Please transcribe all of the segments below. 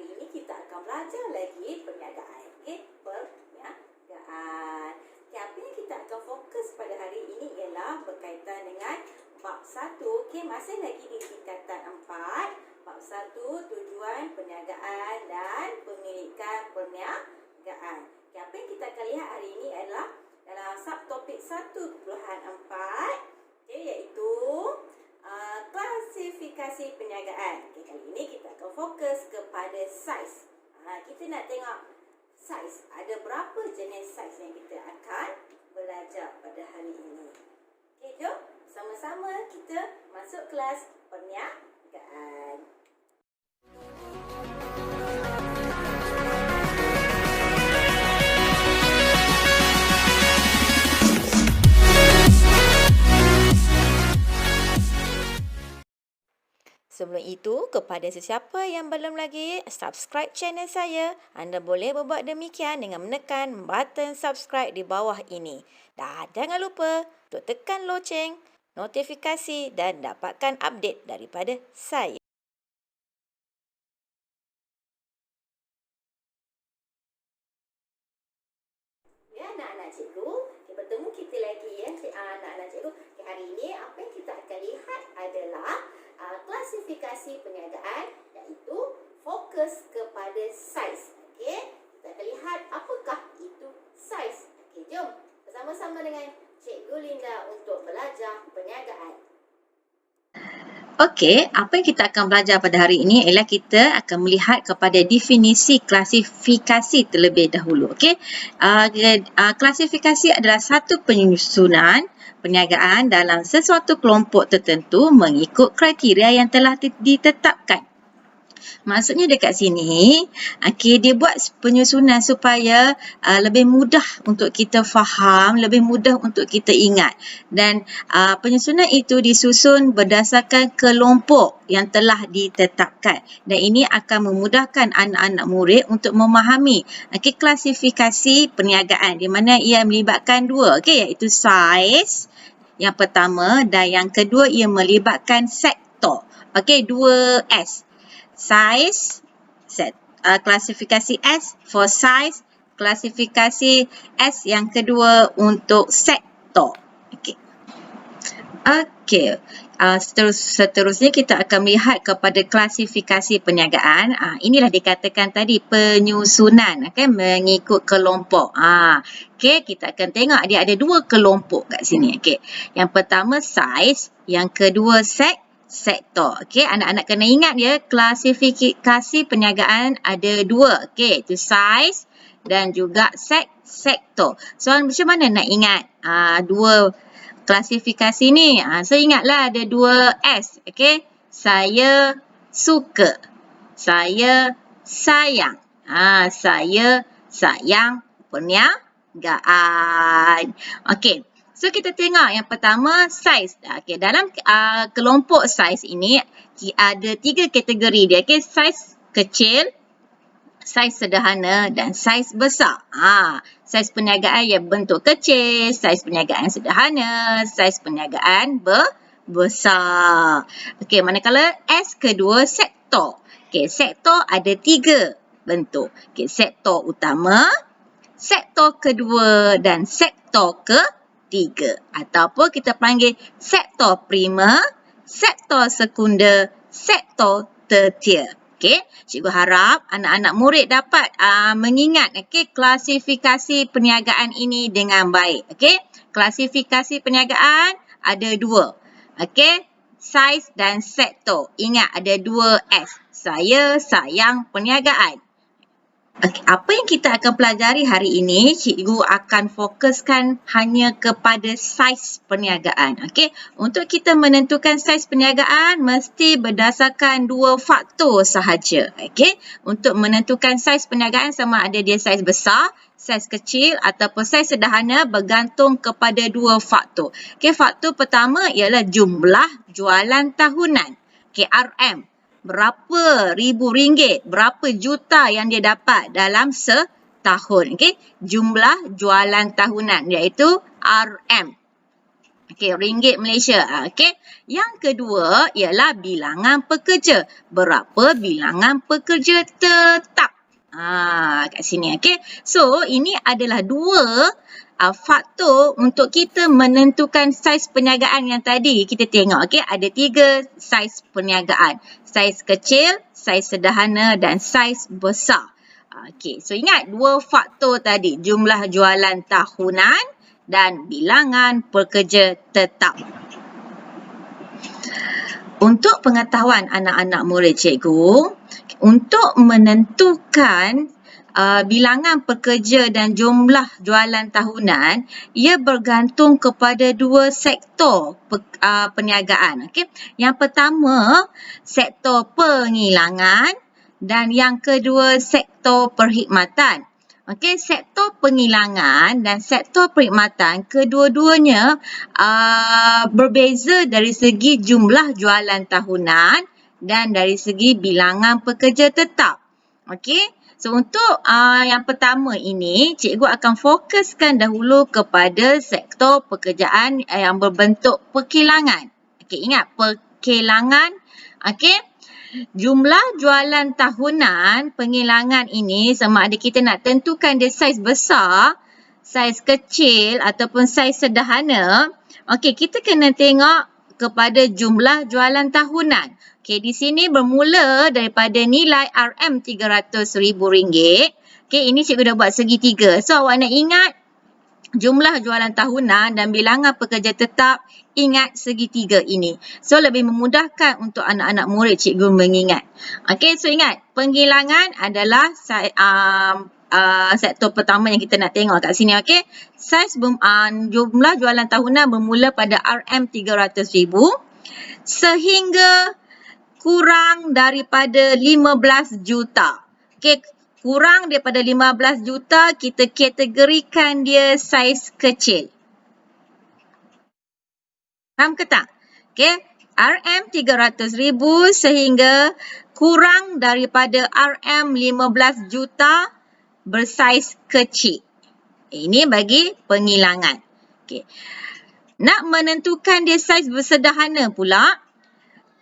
ini kita akan belajar lagi perniagaan. Okey, perniagaan. Okey, apa yang kita akan fokus pada hari ini ialah berkaitan dengan bab 1. Okey, masih lagi di tingkatan 4. Bab 1, tujuan perniagaan dan pemilikan perniagaan. Okey, apa yang kita akan lihat hari ini adalah dalam subtopik 1.4, okey, iaitu klasifikasi perniagaan. Okay, kali ini kita akan fokus kepada saiz. Kita nak tengok saiz. Ada berapa jenis saiz yang kita akan belajar pada hari ini. Okay, jom sama-sama kita masuk kelas perniagaan. Sebelum itu, kepada sesiapa yang belum lagi subscribe channel saya, anda boleh berbuat demikian dengan menekan button subscribe di bawah ini. Dan jangan lupa untuk tekan loceng, notifikasi dan dapatkan update daripada saya. Ya, anak-anak cikgu, bertemu kita lagi ya, anak-anak cikgu. Hari ini apa yang kita akan lihat adalah klasifikasi perniagaan, iaitu fokus kepada saiz. Okey, kita akan lihat apakah itu saiz. Okey, jom bersama-sama dengan Cikgu Linda untuk belajar perniagaan. Okey, apa yang kita akan belajar pada hari ini ialah kita akan melihat kepada definisi klasifikasi terlebih dahulu. Okey, klasifikasi adalah satu penyusunan perniagaan dalam sesuatu kelompok tertentu mengikut kriteria yang telah ditetapkan. Maksudnya dekat sini, okay, dia buat penyusunan supaya lebih mudah untuk kita faham, lebih mudah untuk kita ingat. Dan penyusunan itu disusun berdasarkan kelompok yang telah ditetapkan. Dan ini akan memudahkan anak-anak murid untuk memahami klasifikasi perniagaan di mana ia melibatkan dua, iaitu saiz yang pertama dan yang kedua ia melibatkan sektor. Dua S. Size, klasifikasi S for size, klasifikasi S yang kedua untuk sektor. Seterusnya kita akan melihat kepada klasifikasi perniagaan. Inilah dikatakan tadi penyusunan, mengikut kelompok. Kita akan tengok dia ada dua kelompok kat sini. Yang pertama size, yang kedua sektor. Anak-anak kena ingat ya, klasifikasi perniagaan ada dua. Itu size dan juga sektor. Soal macam mana nak ingat dua klasifikasi ni? Saya ingatlah ada dua S. Saya suka. Saya sayang. Saya sayang perniagaan. So, kita tengok yang pertama, saiz. Dalam kelompok saiz ini, ada tiga kategori dia. Saiz kecil, saiz sederhana dan saiz besar. Saiz perniagaan yang bentuk kecil, saiz perniagaan sederhana, saiz perniagaan besar. Manakala S kedua, sektor. Sektor ada tiga bentuk. Sektor utama, sektor kedua dan sektor ketiga, ataupun kita panggil sektor prima, sektor sekunder, sektor tertier. Cikgu harap anak-anak murid dapat mengingat klasifikasi perniagaan ini dengan baik. Klasifikasi perniagaan ada dua. Saiz dan sektor. Ingat ada dua S. Saya sayang perniagaan. Apa yang kita akan pelajari hari ini, cikgu akan fokuskan hanya kepada saiz perniagaan. Untuk kita menentukan saiz perniagaan, mesti berdasarkan dua faktor sahaja. Untuk menentukan saiz perniagaan sama ada dia saiz besar, saiz kecil ataupun saiz sederhana bergantung kepada dua faktor. Faktor pertama ialah jumlah jualan tahunan. RM. Berapa ribu ringgit, berapa juta yang dia dapat dalam setahun. Jumlah jualan tahunan iaitu RM. Okey, ringgit Malaysia. Okey. Yang kedua ialah bilangan pekerja. Berapa bilangan pekerja tetap? Kat sini. Okey. So, ini adalah dua faktor untuk kita menentukan saiz perniagaan yang tadi kita tengok. Okey, ada 3 saiz perniagaan. Saiz kecil, saiz sederhana dan saiz besar. Okey, so ingat dua faktor tadi, jumlah jualan tahunan dan bilangan pekerja tetap. Untuk pengetahuan anak-anak murid cikgu, untuk menentukan bilangan pekerja dan jumlah jualan tahunan, ia bergantung kepada dua sektor perniagaan. Okay? Yang pertama, sektor pengilangan dan yang kedua, sektor perkhidmatan. Okey, sektor pengilangan dan sektor perkhidmatan kedua-duanya berbeza dari segi jumlah jualan tahunan dan dari segi bilangan pekerja tetap. Okey, so untuk yang pertama ini, cikgu akan fokuskan dahulu kepada sektor pekerjaan yang berbentuk perkilangan. Okey, ingat perkilangan. Okey. Jumlah jualan tahunan pengilangan ini sama ada kita nak tentukan dia saiz besar, saiz kecil ataupun saiz sederhana. Okey, kita kena tengok kepada jumlah jualan tahunan. Okey, di sini bermula daripada nilai RM300,000. Okey, ini cikgu dah buat segitiga. So, awak nak ingat jumlah jualan tahunan dan bilangan pekerja tetap, ingat segitiga ini. So, lebih memudahkan untuk anak-anak murid cikgu mengingat. Okey, so ingat, pengilangan adalah sektor pertama yang kita nak tengok kat sini. Okey, saiz jumlah jualan tahunan bermula pada RM300,000 sehingga kurang daripada 15 juta. Okey, kurang daripada 15 juta, kita kategorikan dia saiz kecil. Faham ke tak? Okey, RM300,000 sehingga kurang daripada RM15 juta bersaiz kecil. Ini bagi pengilangan. Okey. Nak menentukan dia saiz bersederhana pula,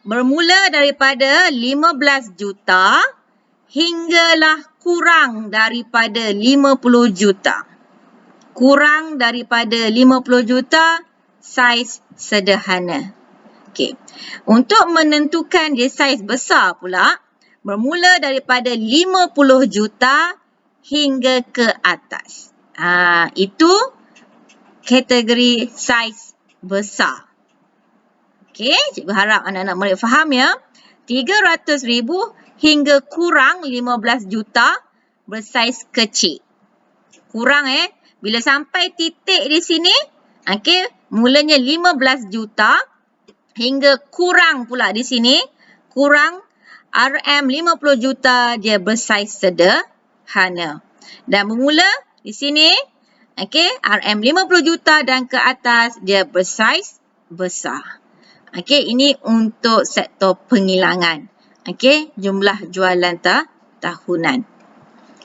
bermula daripada 15 juta hinggalah kurang daripada 50 juta. Kurang daripada 50 juta, saiz sederhana. Okey. Untuk menentukan dia saiz besar pula, bermula daripada 50 juta hingga ke atas. Itu kategori saiz besar. Okey, cikgu harap anak-anak murid faham ya. 300,000 hingga kurang 15 juta bersaiz kecil. Kurang bila sampai titik di sini, okey, mulanya 15 juta hingga kurang pula di sini, kurang RM50 juta dia bersaiz sederhana. Dan bermula di sini, okey, RM50 juta dan ke atas dia bersaiz besar. Okey, ini untuk sektor pengilangan. Okey, jumlah jualan tahunan.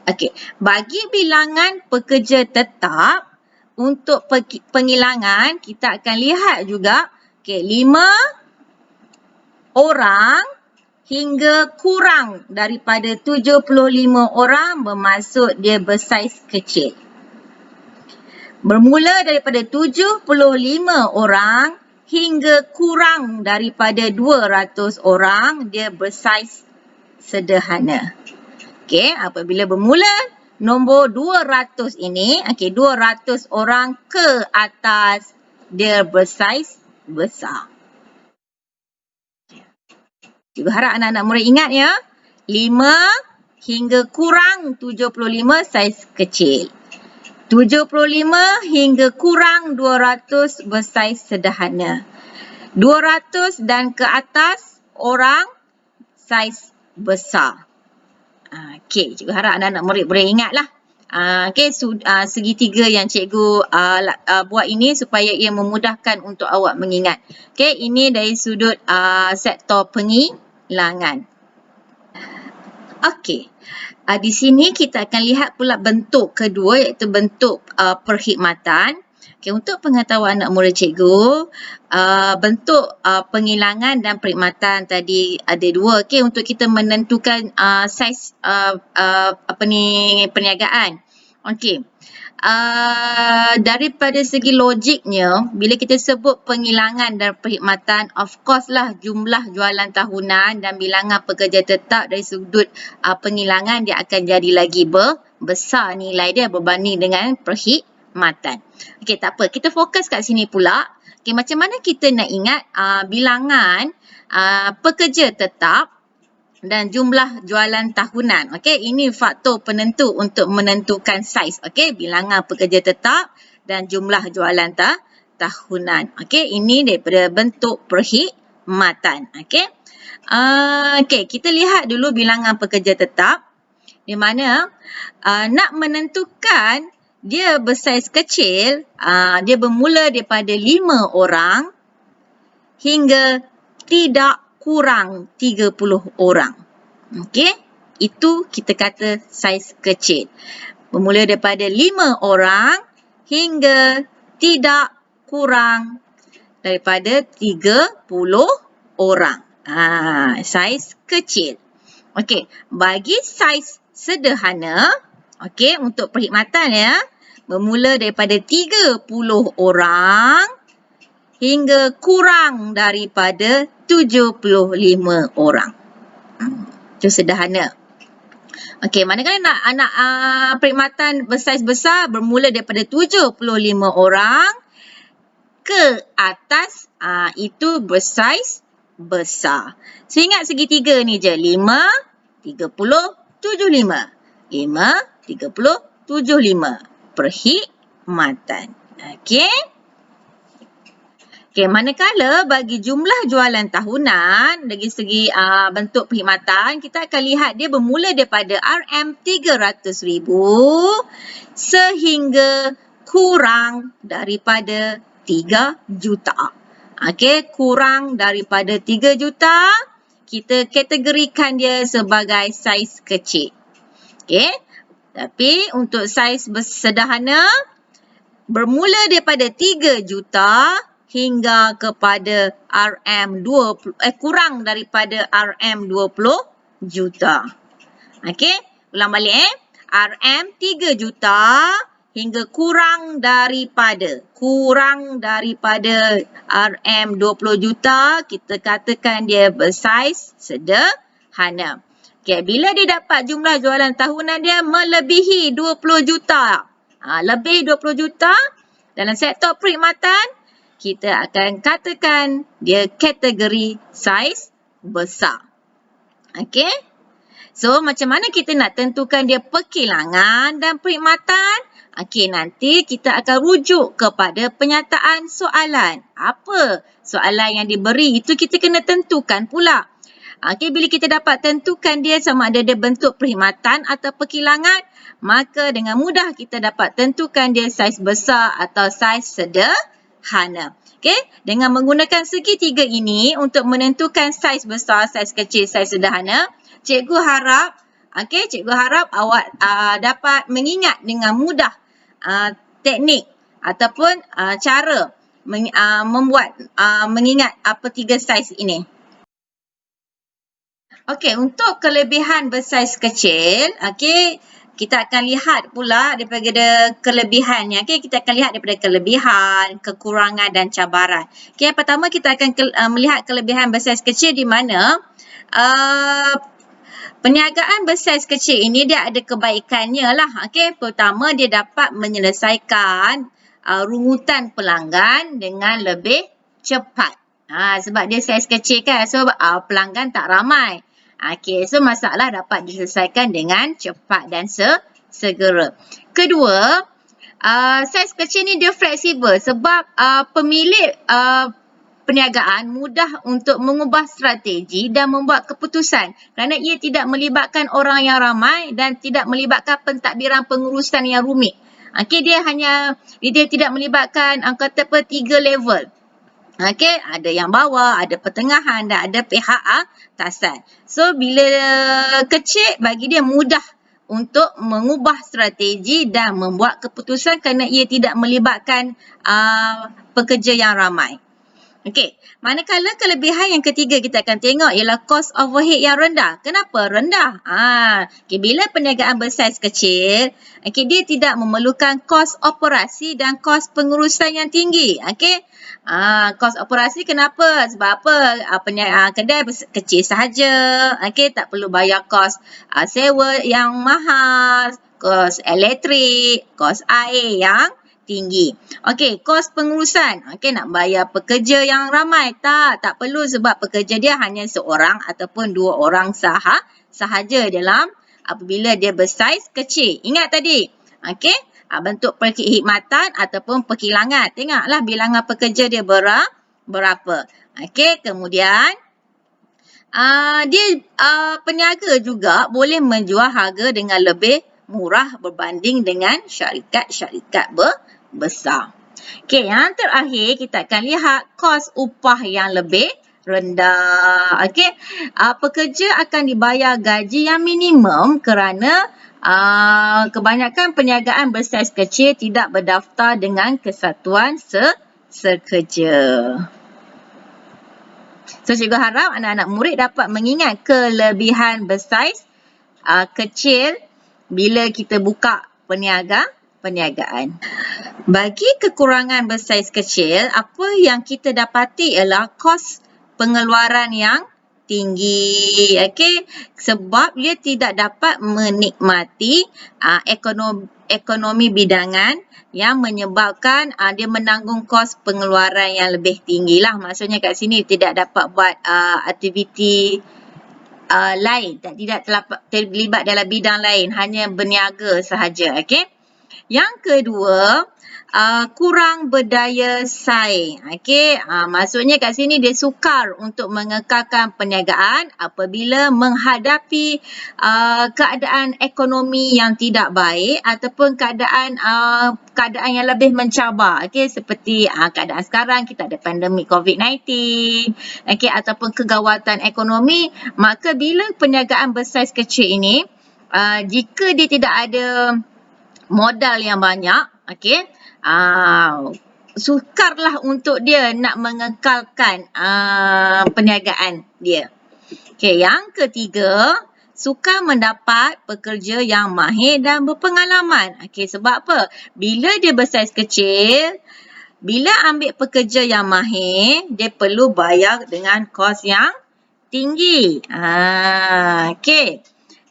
Okey, bagi bilangan pekerja tetap, untuk pengilangan, kita akan lihat juga, okey, 5 orang hingga kurang daripada 75 orang bermaksud dia bersaiz kecil. Bermula daripada 75 orang hingga kurang daripada 200 orang, dia bersaiz sederhana. Okey, apabila bermula nombor 200 ini, okey, 200 orang ke atas, dia bersaiz besar. Cikgu harap anak-anak murid ingat ya. 5 hingga kurang 75 saiz kecil. 75 hingga kurang 200 bersaiz sederhana. 200 dan ke atas orang saiz besar. Okey, cikgu harap anak-anak murid boleh ingatlah. Okey, segitiga yang cikgu buat ini supaya ia memudahkan untuk awak mengingat. Okey, ini dari sudut sektor pengilangan. Okey. Di sini kita akan lihat pula bentuk kedua iaitu bentuk perkhidmatan. Okay, untuk pengetahuan anak murid cikgu, bentuk penghilangan dan perkhidmatan tadi ada dua. Okay, untuk kita menentukan saiz perniagaan. Okay. Daripada segi logiknya, bila kita sebut penghilangan dan perkhidmatan, of course lah jumlah jualan tahunan dan bilangan pekerja tetap dari sudut penghilangan dia akan jadi lagi besar nilai dia berbanding dengan perkhidmatan. Okey, tak apa. Kita fokus kat sini pula. Okey, macam mana kita nak ingat bilangan pekerja tetap dan jumlah jualan tahunan. Okey, ini faktor penentu untuk menentukan saiz. Okey, bilangan pekerja tetap dan jumlah jualan tahunan. Okey, ini daripada bentuk perkhidmatan. Okey. Okey, kita lihat dulu bilangan pekerja tetap di mana nak menentukan dia bersaiz kecil, dia bermula daripada 5 orang hingga tidak kurang 30 orang. Okey, itu kita kata saiz kecil. Bermula daripada 5 orang hingga tidak kurang daripada 30 orang. Saiz kecil. Okey, bagi saiz sederhana, okey, untuk perkhidmatan ya, bermula daripada 30 orang hingga kurang daripada 75 orang. Itu sederhana. Okey, manakala nak perkhidmatan bersaiz besar bermula daripada 75 orang ke atas, itu bersaiz besar. So ingat segitiga ni je, 5, 30, 75. 5, 30, 75. Perkhidmatan. Okey. Okey, manakala bagi jumlah jualan tahunan dari segi bentuk perkhidmatan, kita akan lihat dia bermula daripada RM300,000 sehingga kurang daripada 3 juta. Okey, kurang daripada 3 juta, kita kategorikan dia sebagai saiz kecil. Okey, tapi untuk saiz sederhana, bermula daripada 3 juta hingga kepada kurang daripada RM20 juta. Okey, ulang balik RM3 juta hingga kurang daripada RM20 juta, kita katakan dia bersaiz sederhana. Okey, bila dia dapat jumlah jualan tahunan dia melebihi 20 juta. Lebih 20 juta dalam sektor perkhidmatan, kita akan katakan dia kategori saiz besar. Okey. So, macam mana kita nak tentukan dia perkilangan dan perkhidmatan? Okey, nanti kita akan rujuk kepada penyataan soalan. Apa soalan yang diberi, itu kita kena tentukan pula. Okey, bila kita dapat tentukan dia sama ada dia bentuk perkhidmatan atau perkilangan, maka dengan mudah kita dapat tentukan dia saiz besar atau saiz sederhana. Okey, dengan menggunakan segitiga ini untuk menentukan saiz besar, saiz kecil, saiz sederhana, cikgu harap awak dapat mengingat dengan mudah teknik ataupun cara mengingat apa tiga saiz ini. Okey, untuk kelebihan bersaiz kecil, okey, kita akan lihat pula daripada kelebihannya. Okey, kita akan lihat daripada kelebihan, kekurangan dan cabaran. Okey, yang pertama kita akan melihat kelebihan bersaiz kecil di mana perniagaan bersaiz kecil ini dia ada kebaikannya lah. Okey, pertama dia dapat menyelesaikan rungutan pelanggan dengan lebih cepat. Sebab dia saiz kecil kan, so pelanggan tak ramai. Okey, so masalah dapat diselesaikan dengan cepat dan segera. Kedua, saiz kecil ni dia fleksibel sebab pemilik perniagaan mudah untuk mengubah strategi dan membuat keputusan kerana ia tidak melibatkan orang yang ramai dan tidak melibatkan pentadbiran pengurusan yang rumit. Okey, dia tidak melibatkan kata apa 3 level. Okey, ada yang bawah, ada pertengahan dan ada pihak atasan. So bila kecil bagi dia mudah untuk mengubah strategi dan membuat keputusan kerana ia tidak melibatkan pekerja yang ramai. Okey, manakala kelebihan yang ketiga kita akan tengok ialah cost overhead yang rendah. Kenapa rendah? Okay, bila perniagaan bersaiz kecil, okay, dia tidak memerlukan kos operasi dan kos pengurusan yang tinggi. Okey. Kos operasi kenapa? Sebab apa? Kedai kecil sahaja. Okey, tak perlu bayar kos sewa yang mahal, kos elektrik, kos air yang tinggi. Okey, kos pengurusan. Okey, nak bayar pekerja yang ramai. Tak perlu sebab pekerja dia hanya seorang ataupun dua orang sahaja dalam apabila dia bersaiz kecil. Ingat tadi. Okey, bentuk perkhidmatan ataupun perkilangan. Tengoklah bilangan pekerja dia berapa. Okey, kemudian dia peniaga juga boleh menjual harga dengan lebih murah berbanding dengan syarikat-syarikat besar. Okey, yang terakhir kita akan lihat kos upah yang lebih rendah. Okey, pekerja akan dibayar gaji yang minimum kerana kebanyakan perniagaan bersaiz kecil tidak berdaftar dengan kesatuan sekerja. So, cikgu harap anak-anak murid dapat mengingat kelebihan bersaiz kecil bila kita buka perniagaan. Bagi kekurangan bersaiz kecil, apa yang kita dapati ialah kos pengeluaran yang tinggi. Okey, sebab dia tidak dapat menikmati ekonomi bidangan yang menyebabkan dia menanggung kos pengeluaran yang lebih tinggi lah. Maksudnya kat sini tidak dapat buat aktiviti lain, tidak terlibat dalam bidang lain, hanya berniaga sahaja. Okey. Yang kedua, kurang berdaya saing. Okey, maksudnya kat sini dia sukar untuk mengekalkan perniagaan apabila menghadapi keadaan ekonomi yang tidak baik ataupun keadaan yang lebih mencabar. Okey, seperti keadaan sekarang kita ada pandemik COVID-19, okey, ataupun kegawatan ekonomi, maka bila perniagaan bersaiz kecil ini jika dia tidak ada modal yang banyak, okey, sukarlah untuk dia nak mengekalkan perniagaan dia. Okey, yang ketiga, sukar mendapat pekerja yang mahir dan berpengalaman. Okey, sebab apa? Bila dia bersaiz kecil, bila ambil pekerja yang mahir, dia perlu bayar dengan kos yang tinggi. Okey.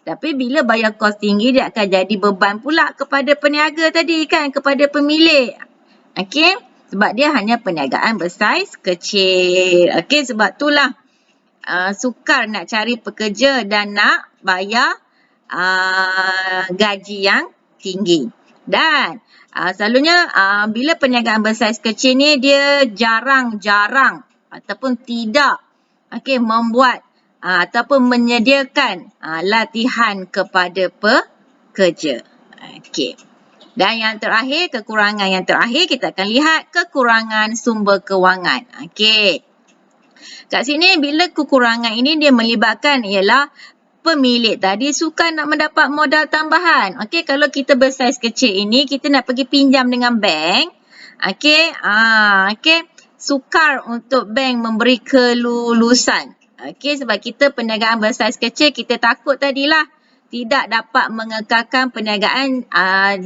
Tapi bila bayar kos tinggi, dia akan jadi beban pula kepada peniaga tadi kan, kepada pemilik. Okey, sebab dia hanya perniagaan bersaiz kecil. Okey, sebab itulah sukar nak cari pekerja dan nak bayar gaji yang tinggi. Dan selalunya bila perniagaan bersaiz kecil ni, dia jarang-jarang ataupun tidak membuat ataupun menyediakan latihan kepada pekerja. Okey. Dan yang terakhir, kekurangan yang terakhir, kita akan lihat kekurangan sumber kewangan. Okey. Kat sini bila kekurangan ini dia melibatkan ialah pemilik tadi sukar nak mendapat modal tambahan. Okey, kalau kita bersaiz kecil ini, kita nak pergi pinjam dengan bank. Okey, sukar untuk bank memberi kelulusan. Okey, sebab kita perniagaan bersaiz kecil, kita takut tadilah tidak dapat mengekalkan perniagaan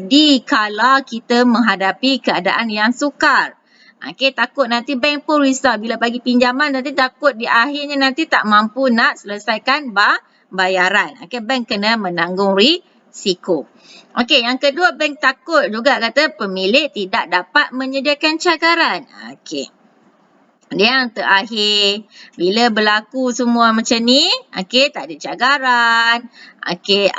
dikala kita menghadapi keadaan yang sukar. Okey, takut nanti bank pun risau bila bagi pinjaman, nanti takut di akhirnya nanti tak mampu nak selesaikan bayaran. Okey, bank kena menanggung risiko. Okey, yang kedua, bank takut juga kata pemilik tidak dapat menyediakan cagaran. Okey. Yang terakhir, bila berlaku semua macam ni, okey, tak ada cagaran, okey,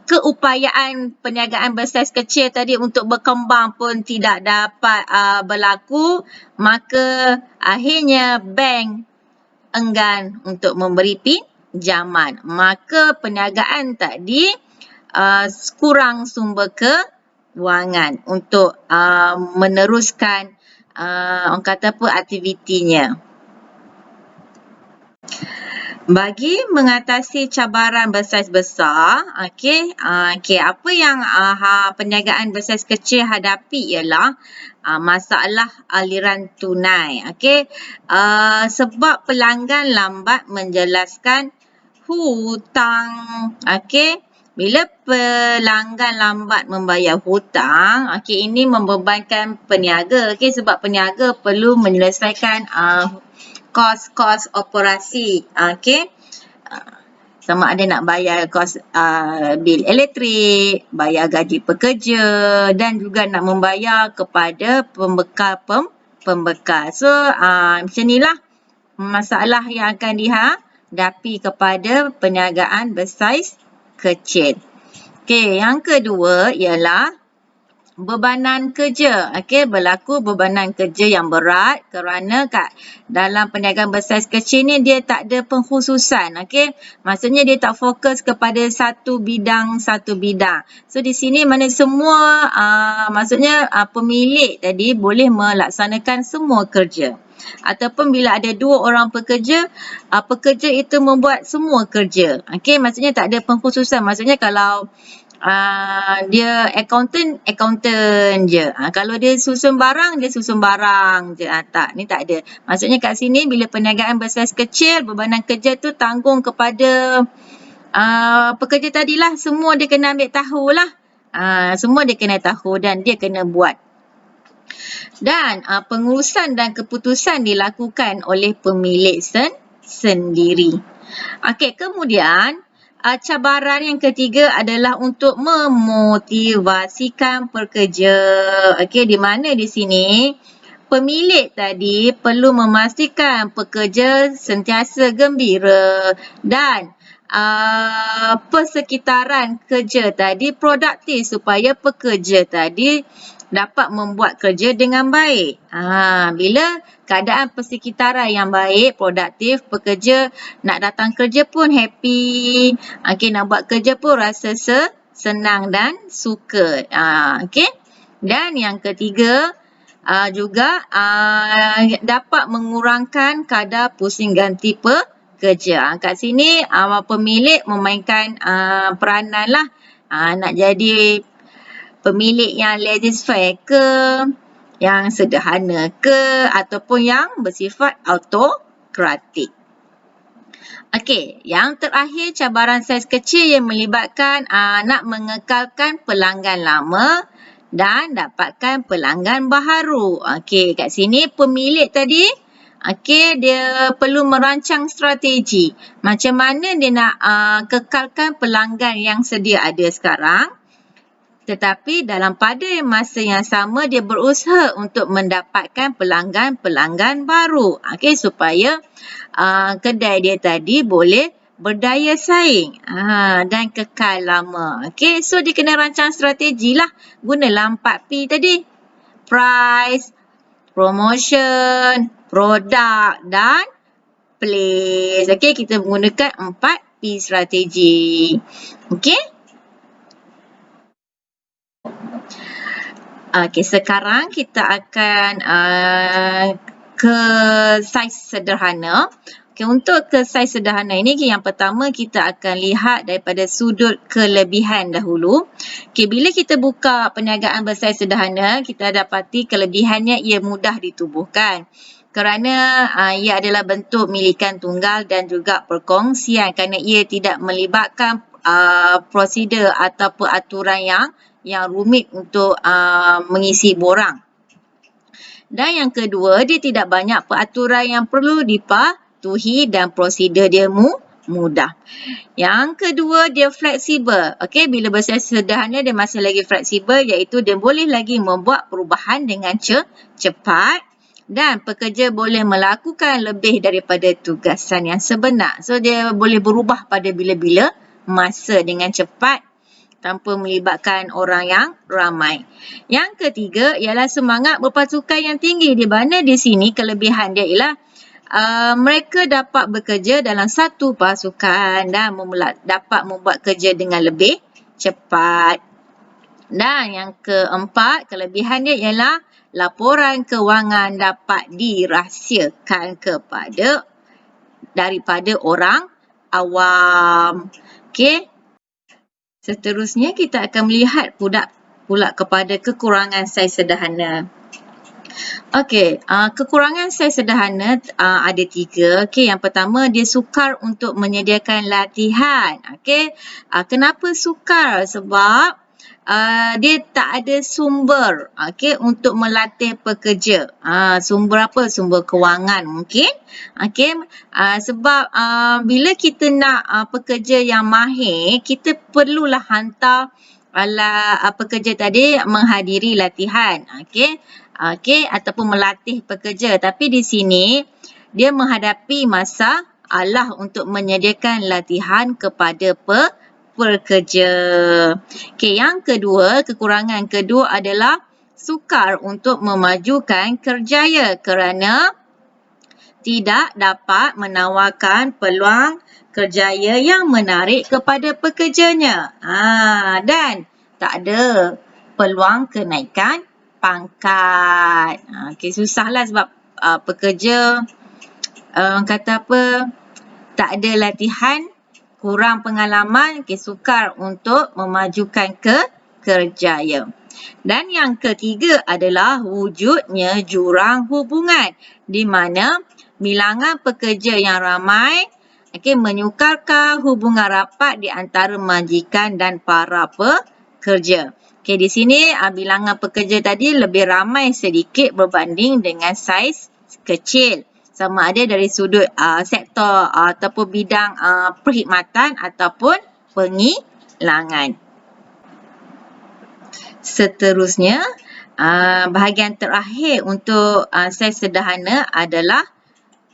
keupayaan perniagaan bersaiz kecil tadi untuk berkembang pun tidak dapat berlaku, maka akhirnya bank enggan untuk memberi pinjaman. Maka perniagaan tadi kurang sumber kewangan untuk meneruskan orang kata apa aktivitinya. Bagi mengatasi cabaran bersaiz besar, apa yang perniagaan bersaiz kecil hadapi ialah masalah aliran tunai. Sebab pelanggan lambat menjelaskan hutang. Bila pelanggan lambat membayar hutang, ini membebankan peniaga. Sebab peniaga perlu menyelesaikan kos-kos operasi. Sama ada nak bayar kos bil elektrik, bayar gaji pekerja dan juga nak membayar kepada pembekal. So macam inilah masalah yang akan dihadapi kepada perniagaan bersaiz kecil. Yang kedua ialah bebanan kerja. Berlaku bebanan kerja yang berat kerana dalam perniagaan bersaiz kecil ni dia tak ada pengkhususan. Maksudnya dia tak fokus kepada satu bidang. So di sini mana semua maksudnya pemilik tadi boleh melaksanakan semua kerja. Ataupun bila ada 2 orang pekerja, pekerja itu membuat semua kerja. Maksudnya tak ada pengkhususan. Maksudnya kalau dia accountant je. Kalau dia susun barang, dia susun barang je. Ni tak ada. Maksudnya kat sini bila perniagaan bersaiz kecil, bebanan kerja tu tanggung kepada pekerja tadilah. Semua dia kena ambil tahu lah. Semua dia kena tahu dan dia kena buat. Dan pengurusan dan keputusan dilakukan oleh pemilik sendiri. Kemudian cabaran yang ketiga adalah untuk memotivasikan pekerja. Di mana di sini pemilik tadi perlu memastikan pekerja sentiasa gembira dan persekitaran kerja tadi produktif supaya pekerja tadi dapat membuat kerja dengan baik. Bila keadaan persekitaran yang baik, produktif, pekerja nak datang kerja pun happy. Nak buat kerja pun rasa senang dan suka. Dan yang ketiga juga dapat mengurangkan kadar pusing ganti pekerja. Kat sini pemilik memainkan peranan lah. Nak jadi pemilik yang laissez-faire ke, yang sederhana ke, ataupun yang bersifat autokratik. Yang terakhir cabaran saiz kecil yang melibatkan nak mengekalkan pelanggan lama dan dapatkan pelanggan baharu. Kat sini pemilik tadi dia perlu merancang strategi. Macam mana dia nak kekalkan pelanggan yang sedia ada sekarang. Tetapi dalam pada masa yang sama dia berusaha untuk mendapatkan pelanggan-pelanggan baru. Supaya kedai dia tadi boleh berdaya saing dan kekal lama. So dia kena rancang strategi lah. Gunalah 4P tadi. Price, promotion, produk dan place. Kita menggunakan 4P strategi. Sekarang kita akan ke saiz sederhana. Untuk ke saiz sederhana ini, yang pertama kita akan lihat daripada sudut kelebihan dahulu. Bila kita buka perniagaan bersaiz sederhana, kita dapati kelebihannya ia mudah ditubuhkan. Kerana ia adalah bentuk milikan tunggal dan juga perkongsian kerana ia tidak melibatkan prosedur atau peraturan yang rumit untuk mengisi borang. Dan yang kedua, dia tidak banyak peraturan yang perlu dipatuhi dan prosedur dia mudah. Yang kedua, dia fleksibel. Bila bersaiz sederhana dia masih lagi fleksibel, iaitu dia boleh lagi membuat perubahan dengan cepat dan pekerja boleh melakukan lebih daripada tugasan yang sebenar. So dia boleh berubah pada bila-bila masa dengan cepat tanpa melibatkan orang yang ramai. Yang ketiga ialah semangat berpasukan yang tinggi. Di mana di sini kelebihan dia ialah mereka dapat bekerja dalam satu pasukan dan dapat membuat kerja dengan lebih cepat. Dan yang keempat, kelebihan dia ialah laporan kewangan dapat dirahsiakan daripada orang awam. Okey. Seterusnya kita akan melihat pula kepada kekurangan saiz sederhana. Okey, kekurangan saiz sederhana ada 3. Okey, yang pertama dia sukar untuk menyediakan latihan. Okey, kenapa sukar? Sebab dia tak ada sumber untuk melatih pekerja. Sumber apa? Sumber kewangan mungkin. Sebab bila kita nak pekerja yang mahir, kita perlulah hantar pekerja tadi menghadiri latihan. Ataupun melatih pekerja. Tapi di sini dia menghadapi masalah untuk menyediakan latihan kepada pekerja. Yang kedua, kekurangan kedua adalah sukar untuk memajukan kerjaya kerana tidak dapat menawarkan peluang kerjaya yang menarik kepada pekerjanya. Dan tak ada peluang kenaikan pangkat. Susahlah sebab pekerja tak ada latihan, kurang pengalaman, sukar untuk memajukan kerjaya. Dan yang ketiga adalah wujudnya jurang hubungan di mana bilangan pekerja yang ramai menyukarkan hubungan rapat di antara majikan dan para pekerja. Di sini bilangan pekerja tadi lebih ramai sedikit berbanding dengan saiz kecil. Sama ada dari sudut sektor ataupun bidang perkhidmatan ataupun pengilangan. Seterusnya, bahagian terakhir untuk saiz sederhana adalah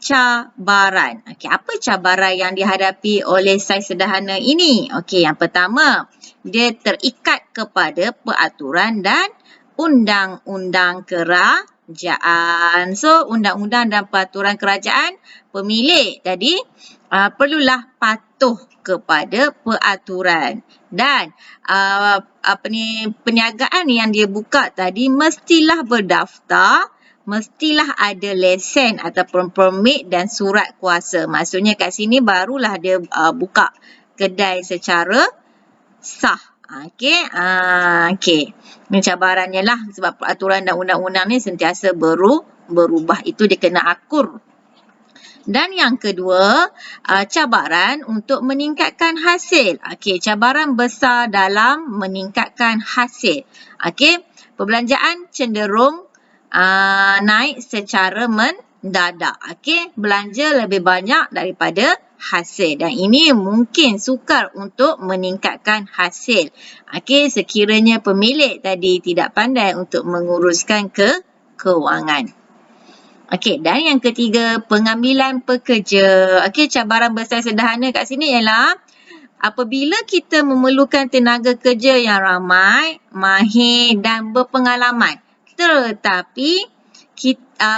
cabaran. Apa cabaran yang dihadapi oleh saiz sederhana ini? Yang pertama, dia terikat kepada peraturan dan undang-undang kerajaan. So, undang-undang dan peraturan kerajaan, pemilik tadi perlulah patuh kepada peraturan. Dan perniagaan yang dia buka tadi mestilah berdaftar, mestilah ada lesen ataupun permit dan surat kuasa. Maksudnya kat sini barulah dia buka kedai secara sah. Ini cabarannya lah sebab peraturan dan undang-undang ni sentiasa berubah. Itu dia kena akur. Dan yang kedua, cabaran untuk meningkatkan hasil. Cabaran besar dalam meningkatkan hasil. Perbelanjaan cenderung naik secara mendadak. Belanja lebih banyak daripada hasil. Dan ini mungkin sukar untuk meningkatkan hasil. Sekiranya pemilik tadi tidak pandai untuk menguruskan kewangan. Dan yang ketiga, pengambilan pekerja. Cabaran besar sederhana kat sini ialah apabila kita memerlukan tenaga kerja yang ramai, mahir dan berpengalaman. Tetapi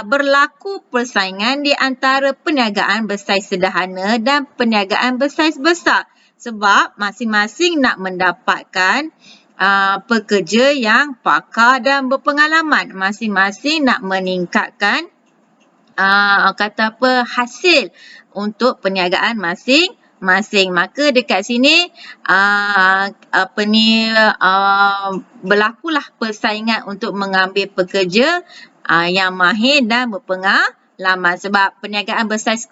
berlaku persaingan di antara perniagaan bersaiz sederhana dan perniagaan bersaiz besar. Sebab masing-masing nak mendapatkan pekerja yang pakar dan berpengalaman. Masing-masing nak meningkatkan hasil untuk perniagaan masing-masing. Maka dekat sini berlakulah persaingan untuk mengambil pekerja yang mahir dan berpengalaman. Sebab perniagaan bersaiz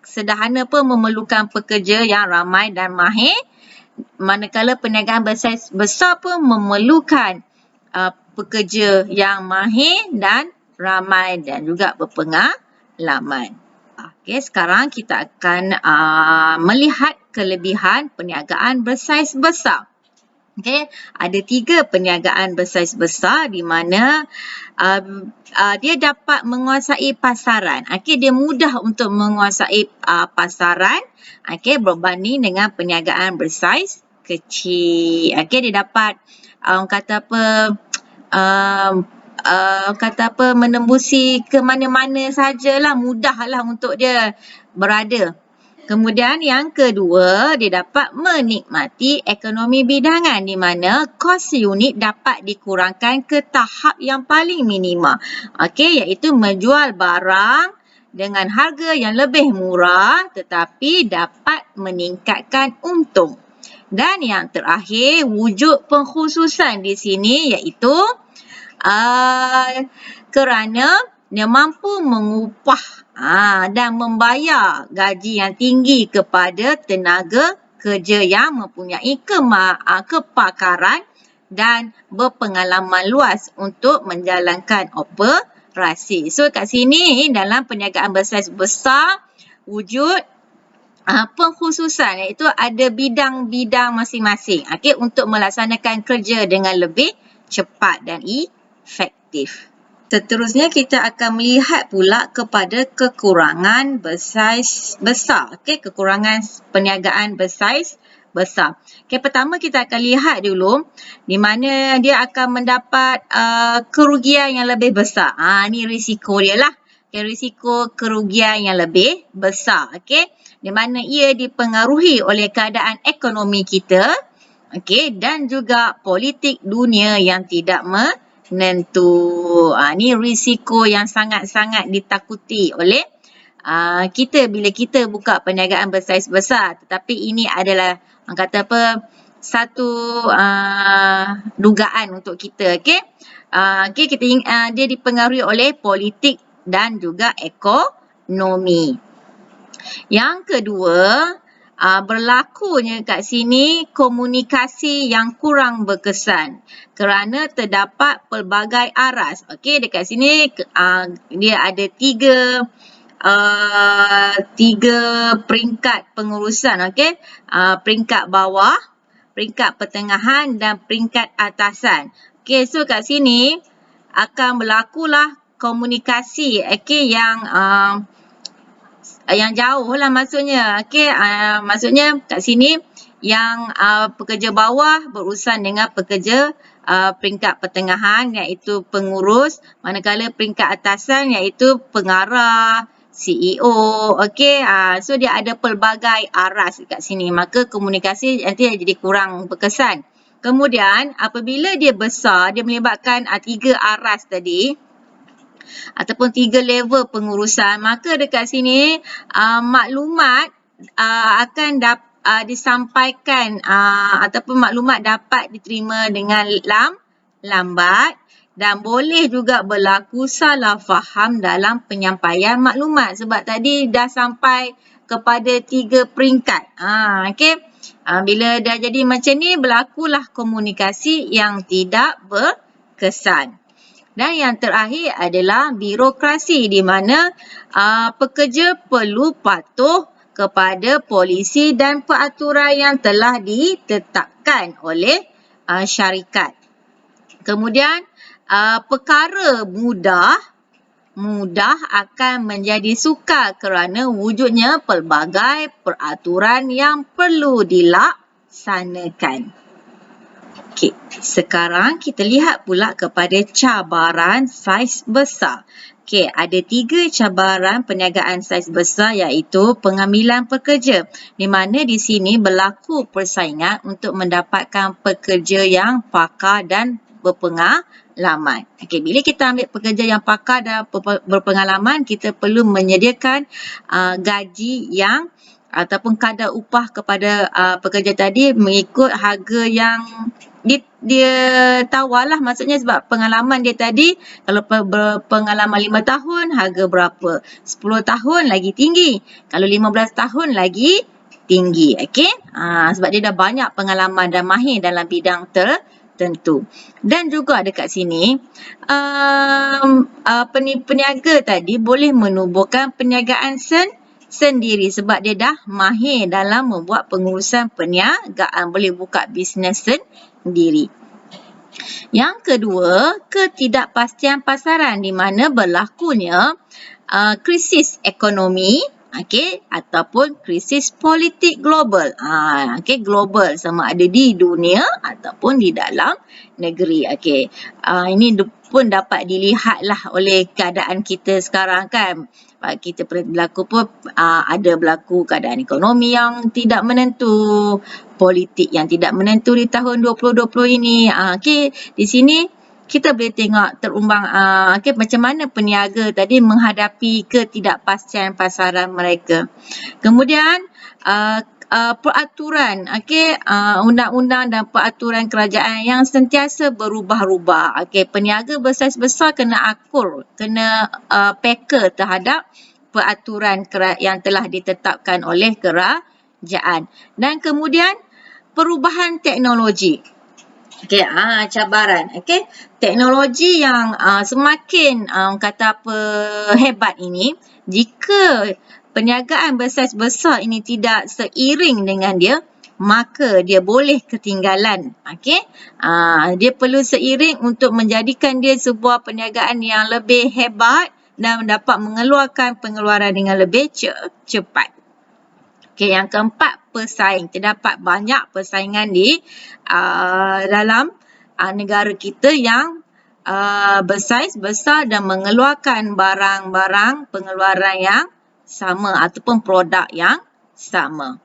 sederhana pun memerlukan pekerja yang ramai dan mahir. Manakala perniagaan bersaiz besar pun memerlukan pekerja yang mahir dan ramai dan juga berpengalaman. Sekarang kita akan melihat kelebihan perniagaan bersaiz besar. Ada 3 perniagaan bersaiz besar di mana dia dapat menguasai pasaran. Dia mudah untuk menguasai pasaran berbanding dengan perniagaan bersaiz kecil. Dia dapat menembusi ke mana-mana sajalah, mudahlah untuk dia berada. Kemudian yang kedua, dia dapat menikmati ekonomi bidangan di mana kos unit dapat dikurangkan ke tahap yang paling minima. Iaitu menjual barang dengan harga yang lebih murah tetapi dapat meningkatkan untung. Dan yang terakhir, wujud pengkhususan di sini iaitu kerana dia mampu mengupah dan membayar gaji yang tinggi kepada tenaga kerja yang mempunyai kepakaran dan berpengalaman luas untuk menjalankan operasi. So kat sini dalam perniagaan bersaiz besar wujud pengkhususan iaitu ada bidang-bidang masing-masing untuk melaksanakan kerja dengan lebih cepat dan efektif. Seterusnya kita akan melihat pula kepada kekurangan bersaiz besar. Kekurangan perniagaan bersaiz besar. Pertama kita akan lihat dulu di mana dia akan mendapat kerugian yang lebih besar. Ni risiko dia lah. Risiko kerugian yang lebih besar. Di mana ia dipengaruhi oleh keadaan ekonomi kita. Dan juga politik dunia yang tidak menentu. Ni risiko yang sangat-sangat ditakuti oleh kita bila kita buka perniagaan bersaiz besar. Tetapi ini adalah satu dugaan untuk kita. Kita dia dipengaruhi oleh politik dan juga ekonomi. Yang kedua, berlakunya kat sini komunikasi yang kurang berkesan kerana terdapat pelbagai aras. Dekat sini dia ada tiga peringkat pengurusan. Peringkat bawah, peringkat pertengahan dan peringkat atasan. So kat sini akan berlakulah komunikasi yang jauh lah maksudnya. Maksudnya kat sini yang pekerja bawah berurusan dengan pekerja peringkat pertengahan iaitu pengurus, manakala peringkat atasan iaitu pengarah, CEO. So dia ada pelbagai aras kat sini, maka komunikasi nanti jadi kurang berkesan. Kemudian apabila dia besar, dia melibatkan 3 aras tadi ataupun 3 level pengurusan, maka dekat sini maklumat akan disampaikan ataupun maklumat dapat diterima dengan lambat dan boleh juga berlaku salah faham dalam penyampaian maklumat sebab tadi dah sampai kepada 3 peringkat. Bila dah jadi macam ni, berlakulah komunikasi yang tidak berkesan. Dan yang terakhir adalah birokrasi di mana pekerja perlu patuh kepada polisi dan peraturan yang telah ditetapkan oleh syarikat. Kemudian perkara mudah akan menjadi sukar kerana wujudnya pelbagai peraturan yang perlu dilaksanakan. Sekarang kita lihat pula kepada cabaran saiz besar. Ada 3 cabaran perniagaan saiz besar iaitu pengambilan pekerja. Di mana di sini berlaku persaingan untuk mendapatkan pekerja yang pakar dan berpengalaman. Bila kita ambil pekerja yang pakar dan berpengalaman, kita perlu menyediakan gaji yang ataupun kadar upah kepada pekerja tadi mengikut harga yang dia tawarlah, maksudnya sebab pengalaman dia tadi, kalau berpengalaman 5 tahun harga berapa, 10 tahun lagi tinggi, kalau 15 tahun lagi tinggi. Sebab dia dah banyak pengalaman dan mahir dalam bidang tertentu. Dan juga dekat sini peniaga tadi boleh menubuhkan perniagaan sendiri sebab dia dah mahir dalam membuat pengurusan perniagaan, boleh buka bisnes sendiri. Yang kedua, ketidakpastian pasaran di mana berlakunya krisis ekonomi ataupun krisis politik global. Global sama ada di dunia ataupun di dalam negeri. Ini pun dapat dilihatlah oleh keadaan kita sekarang kan. Kita berlaku pun ada berlaku keadaan ekonomi yang tidak menentu, politik yang tidak menentu di tahun 2020 ini. Di sini kita boleh tengok terumbang macam mana peniaga tadi menghadapi ketidakpastian pasaran mereka. Kemudian peraturan, undang-undang dan peraturan kerajaan yang sentiasa berubah-ubah. Peniaga bersaiz besar kena akur, kena peka terhadap peraturan yang telah ditetapkan oleh kerajaan. Dan kemudian perubahan teknologi. Cabaran. Teknologi yang semakin hebat ini, jika perniagaan bersaiz besar ini tidak seiring dengan dia, maka dia boleh ketinggalan. Dia perlu seiring untuk menjadikan dia sebuah perniagaan yang lebih hebat dan dapat mengeluarkan pengeluaran dengan lebih cepat. Yang keempat, pesaing. Terdapat banyak persaingan di dalam negara kita yang bersaiz besar dan mengeluarkan barang-barang pengeluaran yang sama ataupun produk yang sama.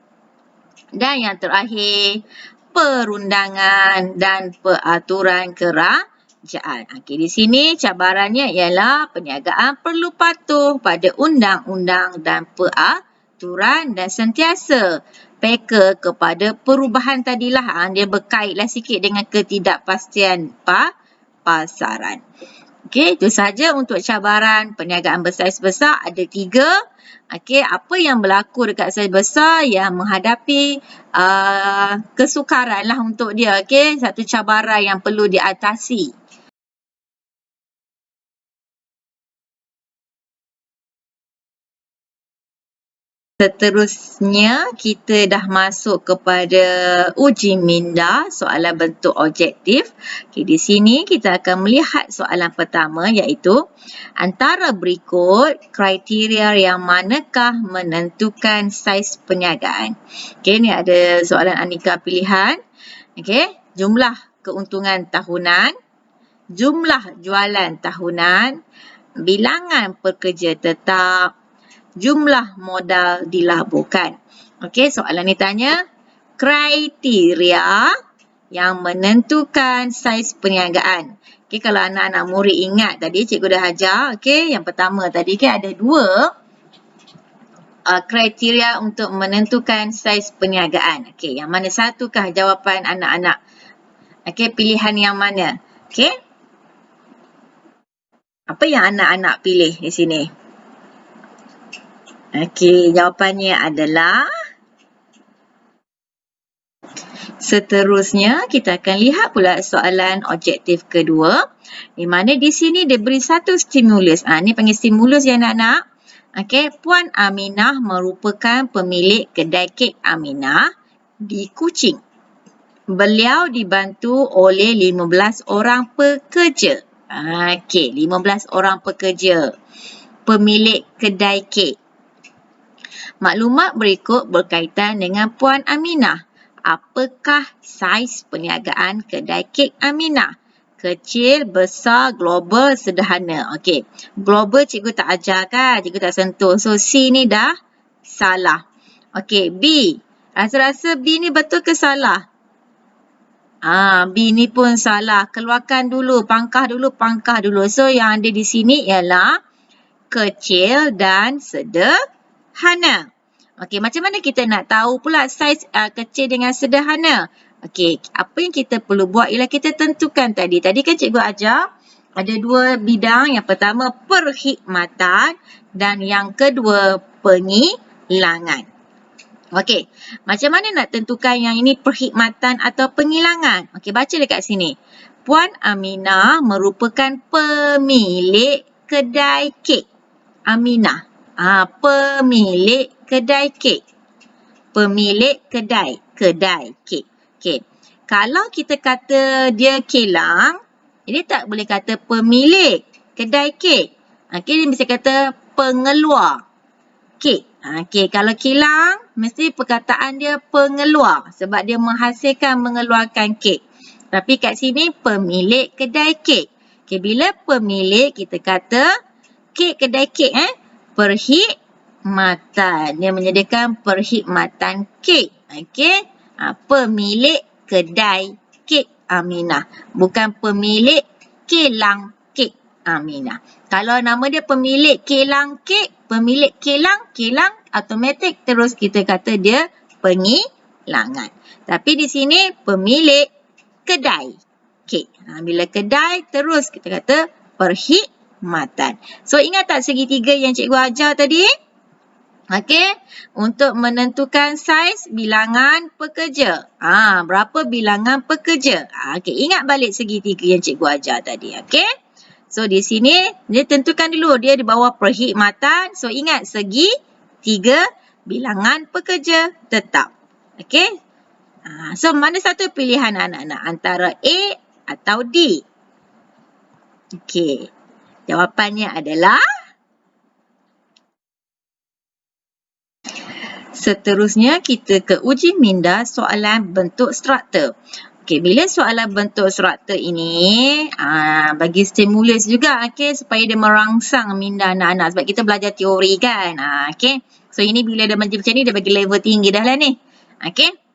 Dan yang terakhir, perundangan dan peraturan kerajaan. Di sini cabarannya ialah perniagaan perlu patuh pada undang-undang dan peraturan dan sentiasa peka kepada perubahan tadilah. Dia berkaitlah sikit dengan ketidakpastian pasaran. Itu saja untuk cabaran perniagaan bersaiz besar. Ada 3. Apa yang berlaku dekat saiz besar yang menghadapi kesukaran lah untuk dia. Satu cabaran yang perlu diatasi. Seterusnya, kita dah masuk kepada uji minda, soalan bentuk objektif. Di sini kita akan melihat soalan pertama, iaitu antara berikut kriteria yang manakah menentukan saiz perniagaan. Ni ada soalan aneka pilihan. Jumlah keuntungan tahunan, jumlah jualan tahunan, bilangan pekerja tetap, jumlah modal dilaburkan. Soalan ni tanya kriteria yang menentukan saiz perniagaan. Kalau anak-anak murid ingat tadi cikgu dah ajar, yang pertama tadi ada 2 kriteria untuk menentukan saiz perniagaan. Yang mana satukah jawapan anak-anak? Pilihan yang mana? Apa yang anak-anak pilih di sini? Jawapannya adalah seterusnya kita akan lihat pula soalan objektif kedua, di mana di sini dia beri satu stimulus. Ni panggil stimulus ya anak-anak. Puan Aminah merupakan pemilik kedai kek Aminah di Kuching. Beliau dibantu oleh 15 orang pekerja. 15 orang pekerja. Pemilik kedai kek. Maklumat berikut berkaitan dengan Puan Aminah. Apakah saiz perniagaan kedai kek Aminah? Kecil, besar, global, sederhana. Global cikgu tak ajar kan? Cikgu tak sentuh. So, C ni dah salah. B. Rasa-rasa B ni betul ke salah? B ni pun salah. Keluarkan dulu, pangkah dulu. So, yang ada di sini ialah kecil dan sederhana. Macam mana kita nak tahu pula saiz kecil dengan sederhana? Apa yang kita perlu buat ialah kita tentukan tadi. Tadi kan cikgu ajar ada 2 bidang. Yang pertama perkhidmatan dan yang kedua penghilangan. Macam mana nak tentukan yang ini perkhidmatan atau penghilangan? Baca dekat sini. Puan Aminah merupakan pemilik kedai kek Aminah. Pemilik kedai kek. Pemilik kedai kek. Kalau kita kata dia kilang, dia tak boleh kata pemilik kedai kek. Dia mesti kata pengeluar kek. Kalau kilang, mesti perkataan dia pengeluar sebab dia menghasilkan mengeluarkan kek. Tapi kat sini pemilik kedai kek. Bila pemilik kita kata kek kedai kek perkhidmatan. Dia menyediakan perkhidmatan kek. Pemilik kedai kek Aminah. Bukan pemilik kilang kek. Aminah. Kalau nama dia pemilik kilang kek, pemilik kilang automatik terus kita kata dia pengilangan. Tapi di sini pemilik kedai kek. Bila kedai terus kita kata perkhidmatan. So ingat tak segitiga yang cikgu ajar tadi? Okey, untuk menentukan saiz bilangan pekerja. Berapa bilangan pekerja? Okey, ingat balik segitiga yang cikgu ajar tadi. Okey. So di sini dia tentukan dulu dia di bawah perkhidmatan. So ingat segitiga bilangan pekerja tetap. Okey. So mana satu pilihan anak-anak antara A atau D? Okey. Jawapannya adalah seterusnya kita ke uji minda soalan bentuk struktur. Okey, bila soalan bentuk struktur ini bagi stimulus juga supaya dia merangsang minda anak-anak sebab kita belajar teori kan. Okey. So ini bila dia macam ni dia bagi level tinggi dah lah ni. Okey.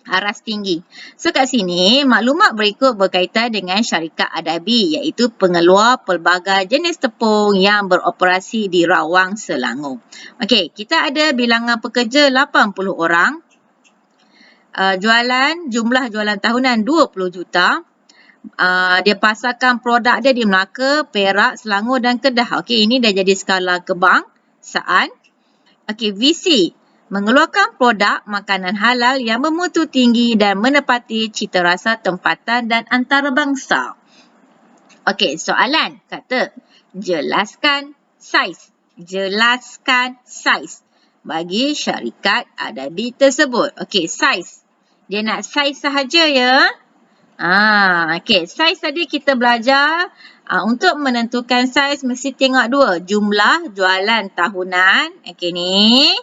Aras tinggi. So kat sini maklumat berikut berkaitan dengan syarikat adabi iaitu pengeluar pelbagai jenis tepung yang beroperasi di Rawang Selangor. Okey, kita ada bilangan pekerja 80 orang. Jumlah jualan tahunan 20 juta. Dia pasarkan produk dia di Melaka, Perak, Selangor dan Kedah. Okey, ini dah jadi skala kebangsaan. Okey, visi mengeluarkan produk makanan halal yang bermutu tinggi dan menepati cita rasa tempatan dan antarabangsa. Okey, soalan kata jelaskan saiz. Jelaskan saiz bagi syarikat adabi tersebut. Okey, saiz. Dia nak saiz sahaja ya. Okey, saiz tadi kita belajar untuk menentukan saiz mesti tengok dua. Jumlah jualan tahunan. Okey ni.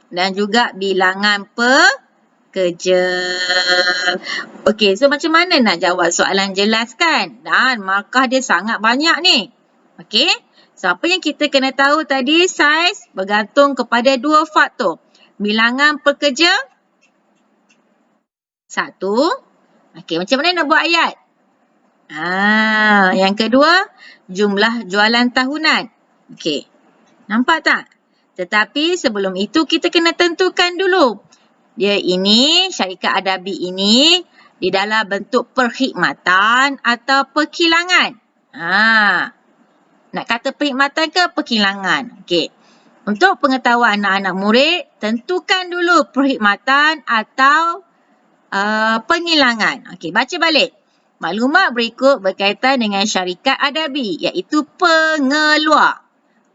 Dan juga bilangan pekerja. Okey, so macam mana nak jawab soalan jelaskan? Dan markah dia sangat banyak ni. Okey, so apa yang kita kena tahu tadi, saiz bergantung kepada dua faktor. Bilangan pekerja. Satu. Okey, macam mana nak buat ayat? Yang kedua, jumlah jualan tahunan. Okey, nampak tak? Tetapi sebelum itu kita kena tentukan dulu. Dia ini, syarikat adabi ini di dalam bentuk perkhidmatan atau perkilangan. Nak kata perkhidmatan ke perkilangan? Okey. Untuk pengetahuan anak-anak murid, tentukan dulu perkhidmatan atau pengilangan. Okey, baca balik. Maklumat berikut berkaitan dengan syarikat adabi iaitu pengeluar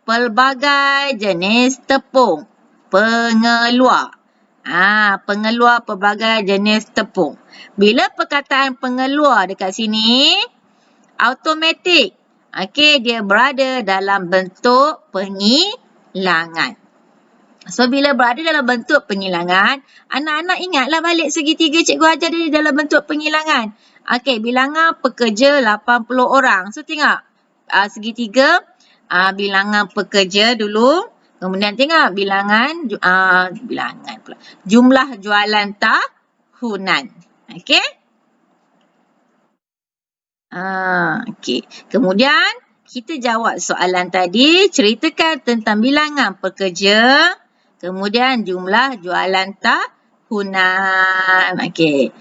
pelbagai jenis tepung. Pengeluar. Pengeluar pelbagai jenis tepung. Bila perkataan pengeluar dekat sini, automatik. Okey, dia berada dalam bentuk pengilangan. So, bila berada dalam bentuk pengilangan, anak-anak ingatlah balik segitiga cikgu ajar dia dalam bentuk pengilangan. Okey, bilangan pekerja 80 orang. So, tengok segitiga. Bilangan pekerja dulu. Kemudian tengok bilangan pula. Jumlah jualan tahunan. Okey. Okey. Kemudian kita jawab soalan tadi. Ceritakan tentang bilangan pekerja. Kemudian jumlah jualan tahunan. Okey.